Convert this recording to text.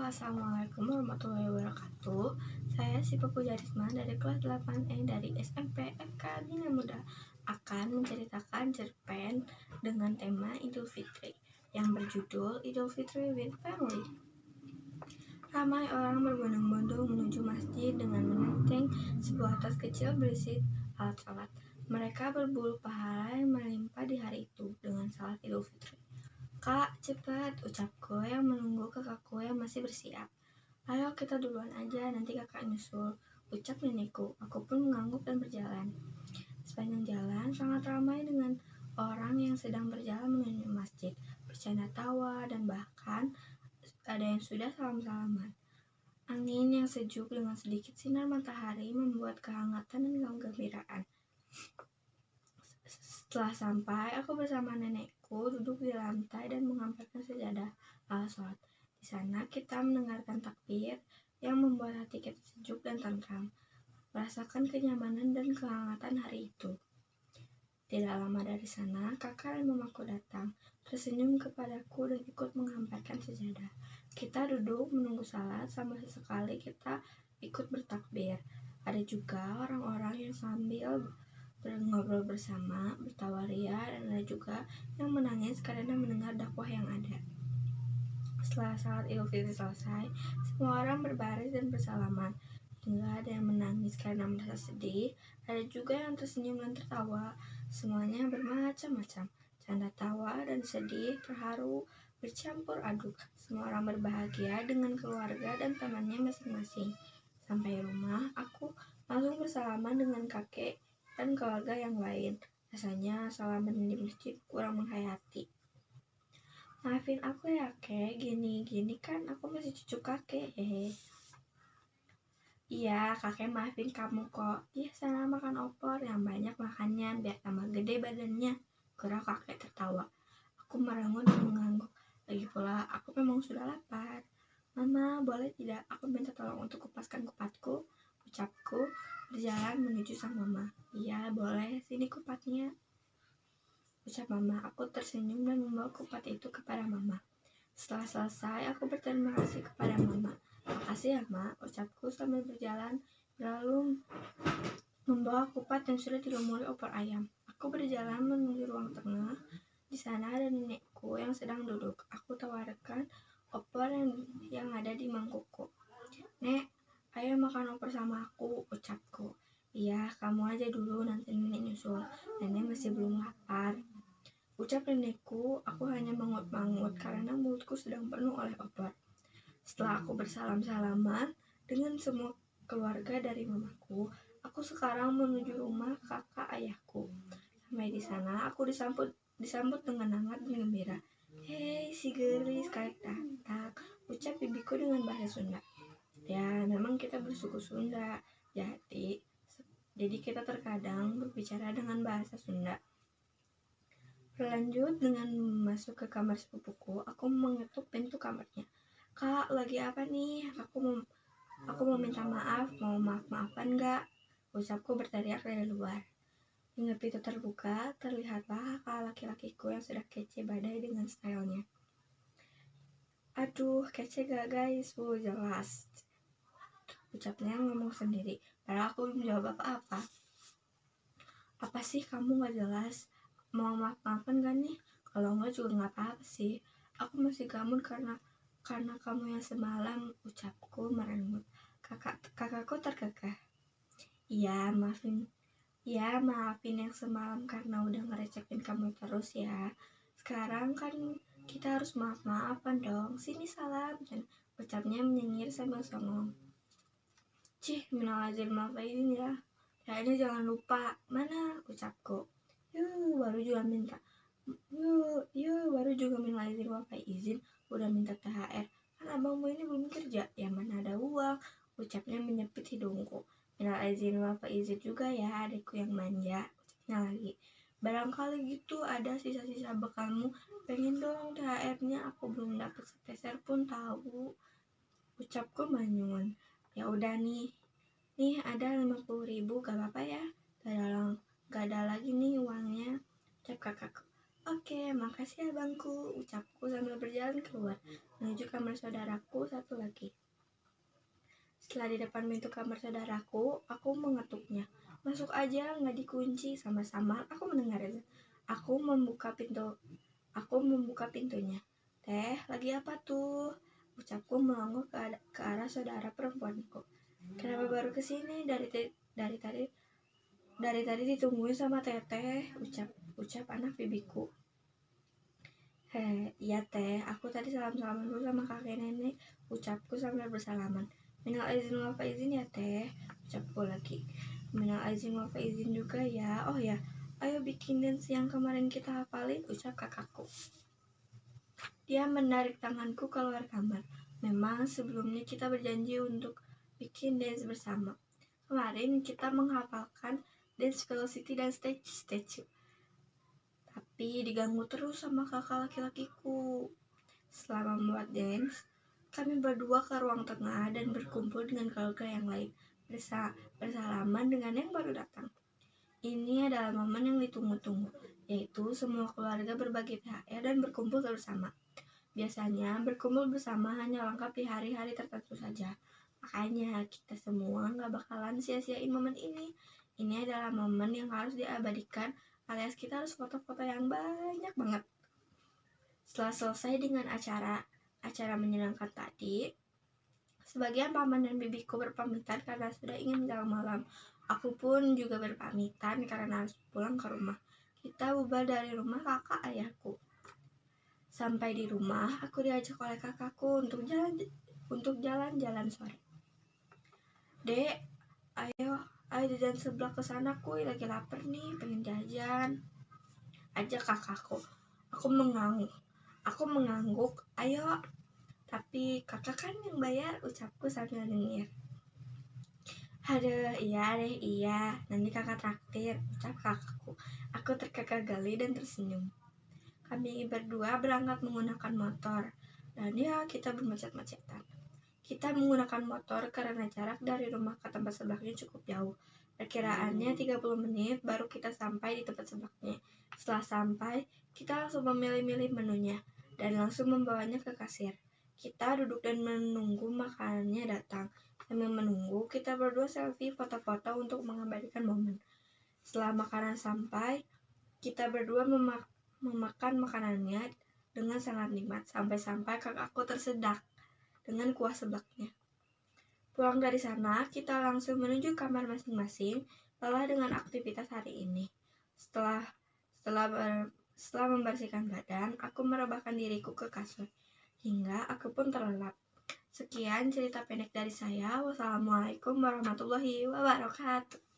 Assalamualaikum warahmatullahi wabarakatuh. Saya Siva Pujarisma dari kelas 8E dari SMP FK Bina Muda akan menceritakan cerpen dengan tema Idul Fitri yang berjudul Idul Fitri with Family. Ramai orang berbondong-bondong menuju masjid dengan menenteng sebuah tas kecil berisi alat salat. Mereka berburu pahala yang melimpah di hari itu dengan salat Idul Fitri. "Kak, cepat," ucapku yang menunggu kakakku yang masih bersiap. "Ayo kita duluan aja, nanti kakak nyusul," ucap nenekku. Aku pun mengangguk dan berjalan. Sepanjang jalan sangat ramai dengan orang yang sedang berjalan menuju masjid, bercanda tawa, dan bahkan ada yang sudah salam-salaman. Angin yang sejuk dengan sedikit sinar matahari membuat kehangatan dan kegembiraan. Setelah sampai, aku bersama nenekku duduk di lantai dan menghamparkan sajadah ala sholat. Di sana kita mendengarkan takbir yang membuat hati kita sejuk dan tentram, merasakan kenyamanan dan kehangatan hari itu. Tidak lama dari sana, kakak dan mamaku datang, tersenyum kepadaku dan ikut menghamparkan sajadah. Kita duduk menunggu salat sambil sesekali kita ikut bertakbir. Ada juga orang-orang yang sambil ngobrol bersama, bertawa ria, dan ada juga yang menangis karena mendengar dakwah yang ada. Setelah salat Idul Fitri selesai, semua orang berbaris dan bersalaman. Hingga ada yang menangis karena merasa sedih, ada juga yang tersenyum dan tertawa. Semuanya bermacam-macam, canda tawa dan sedih, terharu, bercampur aduk. Semua orang berbahagia dengan keluarga dan temannya masing-masing. Sampai rumah, aku langsung bersalaman dengan kakek dan keluarga yang lain. Rasanya salaman di masjid kurang menghayati. "Maafin aku ya kek, gini kan aku masih cucu kakek, hehe." "Iya, kakek maafin kamu kok. Ya sana makan opor yang banyak makannya biar tambah gede badannya," gurau kakek tertawa. Aku merengut dan mengangguk. Lagi pula aku memang sudah lapar. "Mama, boleh tidak aku minta tolong untuk kupaskan kupatku?" ucapku berjalan menuju sang mama. "Iya, boleh, sini kupatnya," ucap mama. Aku tersenyum dan membawa kupat itu kepada mama. Setelah selesai, aku berterima kasih kepada mama. "Makasih ya, Ma," ucapku sambil berjalan, lalu membawa kupat yang sudah dilumuri opor ayam. Aku berjalan menuju ruang tengah. Di sana ada nenekku yang sedang duduk. Aku tawarkan opor yang ada di mangkukku. "Nek, ayo makan opor sama aku," ucapku. "Iya, kamu aja dulu, nanti nenek nyusul. Nenek masih belum lapar," ucap nenekku. Aku hanya mangut-mangut karena mulutku sedang penuh oleh opor. Setelah aku bersalam-salaman dengan semua keluarga dari mamaku, aku sekarang menuju rumah kakak ayahku. Sampai di sana, aku disambut dengan hangat dan gembira. "Hei, si gelis, karek datang," ucap bibiku dengan bahasa Sunda. Ya, memang kita bersuku Sunda, jadi kita terkadang berbicara dengan bahasa Sunda. Berlanjut dengan masuk ke kamar sepupuku, aku mengetuk pintu kamarnya. "Kak, lagi apa nih? Aku mau minta maaf, mau maaf-maafan gak?" ucapku berteriak dari luar. Hingga pintu terbuka, terlihatlah kakak laki-lakiku yang sudah kece badai dengan stylenya. "Aduh, kece gak guys? Jelas," ucapnya ngomong sendiri, padahal aku belum jawab apa-apa. "Apa sih kamu gak jelas? Mau maaf-maafan gak nih? Kalau enggak juga gak apa-apa sih. Aku masih gamut karena kamu yang semalam," ucapku merengut. Kakakku terkekeh. Iya, maafin yang semalam karena udah ngerecepin kamu terus ya. Sekarang kan kita harus maaf-maafan dong. Sini salam," dan ucapnya menyengir sambil songong. "Cih, minal aizin wal faizin ya. Kayaknya jangan lupa." "Mana?" ucapku. Yuk, baru juga minal aizin wal faizin, udah minta THR. Kan abangmu ini belum kerja, ya mana ada uang, ucapnya menyepit hidungku. "Minal aizin wal faizin juga ya adikku yang manja," ucapnya lagi. "Barangkali gitu ada sisa-sisa bekalmu, pengen dong THR-nya, aku belum dapat sepeser pun tahu," ucapku manyun. "Ya udah nih ada 50.000, gak apa-apa ya? Gak ada lagi nih uangnya," ucap kakakku. Oke, makasih ya bangku, ucapku sambil berjalan keluar, menuju kamar saudaraku satu lagi. Setelah di depan pintu kamar saudaraku, aku mengetuknya. Masuk aja, nggak dikunci. Sama-sama, aku mendengar itu. Aku membuka pintunya. Teh, lagi apa tuh? Ucapku melongo ke arah saudara perempuanku. Kenapa baru kesini? Dari tadi ditungguin sama teteh. Ucap anak bibiku. Iya teh, aku tadi salam-salaman dulu sama kakek nenek, ucapku sambil bersalaman. Minal aizin wal faizin ya teh, ucapku lagi. Minal aizin wal faizin juga ya. Oh ya, ayo bikin dance yang kemarin kita hafalin, ucap kakakku. Dia menarik tanganku keluar kamar. Memang sebelumnya kita berjanji untuk bikin dance bersama. Kemarin kita menghafalkan Dance Velocity dan Statue. Tapi diganggu terus sama kakak laki-lakiku. Setelah membuat dance, kami berdua ke ruang tengah dan berkumpul dengan keluarga yang lain, bersalaman dengan yang baru datang. Ini adalah momen yang ditunggu-tunggu, yaitu semua keluarga berbagi THR dan berkumpul bersama. Biasanya berkumpul bersama hanya lengkap di hari-hari tertentu saja. Makanya kita semua gak bakalan sia-siain momen ini. Ini adalah momen yang harus diabadikan, alias kita harus foto-foto yang banyak banget. Setelah selesai dengan acara menyenangkan tadi, sebagian paman dan bibiku berpamitan karena sudah ingin menjelang malam. Aku pun juga berpamitan karena harus pulang ke rumah. Kita bubar dari rumah kakak ayahku. Sampai di rumah, aku diajak oleh kakakku untuk jalan-jalan sore. Dek, ayo jajan sebelah ke sana, kuy, lagi lapar nih, pengen jajan. Ajak kakakku. Aku mengangguk, ayo. Tapi kakak kan yang bayar, ucapku sambil nyengir. Aduh, iya, nanti kakak traktir, ucap kakakku. Aku terkekeh geli dan tersenyum. Kami berdua berangkat menggunakan motor, dan ya kita bermacet-macetan. Kita menggunakan motor karena jarak dari rumah ke tempat sebelahnya cukup jauh. Perkiraannya 30 menit baru kita sampai di tempat sebelahnya. Setelah sampai, kita langsung memilih-milih menunya dan langsung membawanya ke kasir. Kita duduk dan menunggu makanannya datang. Sambil menunggu, kita berdua selfie foto-foto untuk mengabadikan momen. Setelah makanan sampai, kita berdua memakan makanannya dengan sangat nikmat. Sampai-sampai kakakku tersedak dengan kuah seblaknya. Pulang dari sana, kita langsung menuju kamar masing-masing, lelah dengan aktivitas hari ini. Setelah membersihkan badan, aku merebahkan diriku ke kasur, hingga aku pun terlelap. Sekian cerita pendek dari saya. Wassalamualaikum warahmatullahi wabarakatuh.